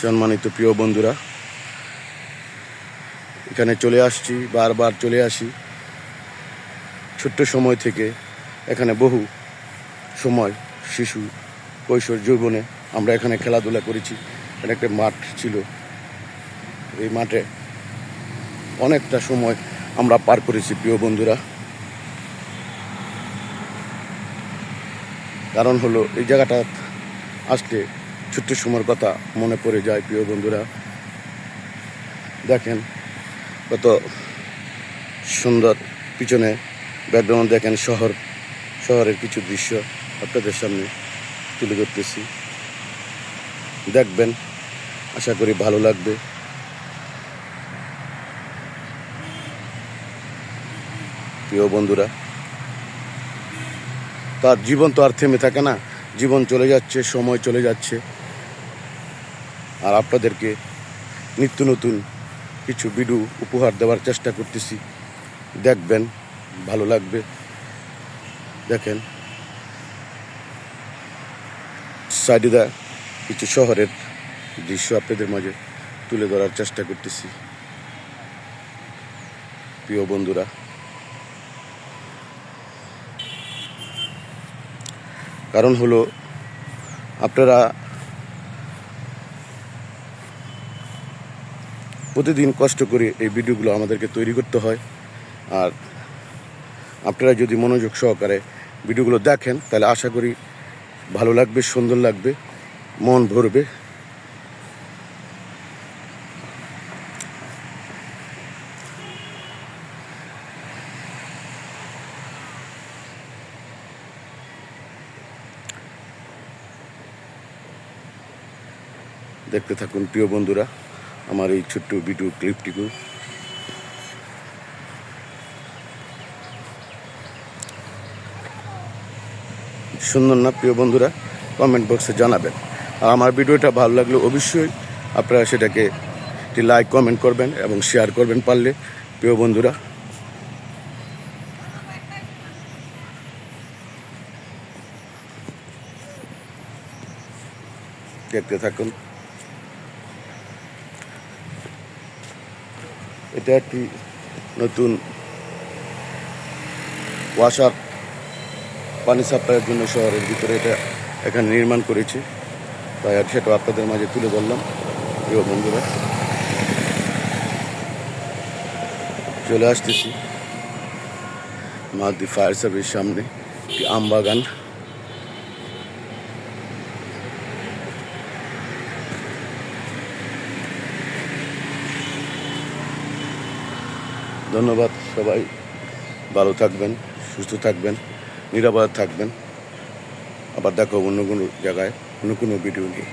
সম্মানিত প্রিয় বন্ধুরা, এখানে চলে আসছি, বারবার চলে আসি। ছোট্ট সময় থেকে এখানে বহু সময় শিশু কৈশোর যৌবনে আমরা এখানে খেলাধুলা করেছি। এখানে একটা মাঠ ছিল, এই মাঠে অনেকটা সময় আমরা পার করেছি প্রিয় বন্ধুরা। কারণ হলো এই জায়গাটা আসলে ছোট্ট সময়ের কথা মনে পড়ে যায় প্রিয় বন্ধুরা। দেখেন কত সুন্দর, পিছনে ব্যাকগ্রাউন্ড দেখেন, শহরের কিছু দৃশ্য আপনাদের সামনে তুলে ধরতেছি, দেখবেন, আশা করি ভালো লাগবে। প্রিয় বন্ধুরা, তার জীবন তো আর থেমে থাকে না, জীবন চলে যাচ্ছে, সময় চলে যাচ্ছে, আর আপনাদেরকে নিত্য নতুন কিছু ভিডিও উপহার দেওয়ার চেষ্টা করতেছি, দেখবেন, ভালো লাগবে। দেখেন সাইডে কিছু শহরের দৃশ্য আপনাদের মাঝে তুলে ধরার চেষ্টা করতেছি প্রিয় বন্ধুরা। কারণ হলো আপনারা প্রতিদিন কষ্ট করে এই ভিডিওগুলো আমাদেরকে তৈরি করতে হয়, আর আপনারা যদি মনোযোগ সহকারে ভিডিওগুলো দেখেন তাহলে আশা করি ভালো লাগবে, সুন্দর লাগবে, মন ভরবে। দেখতে থাকুন প্রিয় বন্ধুরা আমার এই ছোট্ট ভিডিও ক্লিপটিকে। সুন্দর না প্রিয় বন্ধুরা? কমেন্ট বক্সে জানাবেন। আর আমার ভিডিওটা ভালো লাগলে অবশ্যই আপনারা সেটাকে একটি লাইক, কমেন্ট করবেন এবং শেয়ার করবেন পারলে প্রিয় বন্ধুরা। দেখতে থাকুন। এটা একটি নতুন ওয়াসার পানি সাপ্লাইয়ের জন্য শহরের ভিতরে এটা এখানে নির্মাণ করেছে, তাই আর সেটা আপনাদের মাঝে তুলে ধরলাম প্রিয় বন্ধুরা। চলে আসতেছি মালদ্বীপ ফায়ার সার্ভিস সামনে একটি আম বাগান। ধন্যবাদ, সবাই ভালো থাকবেন, সুস্থ থাকবেন, নিরাপদ থাকবেন। আবার দেখো অন্য কোনো জায়গায় অন্য কোনো ভিডিও নিয়ে।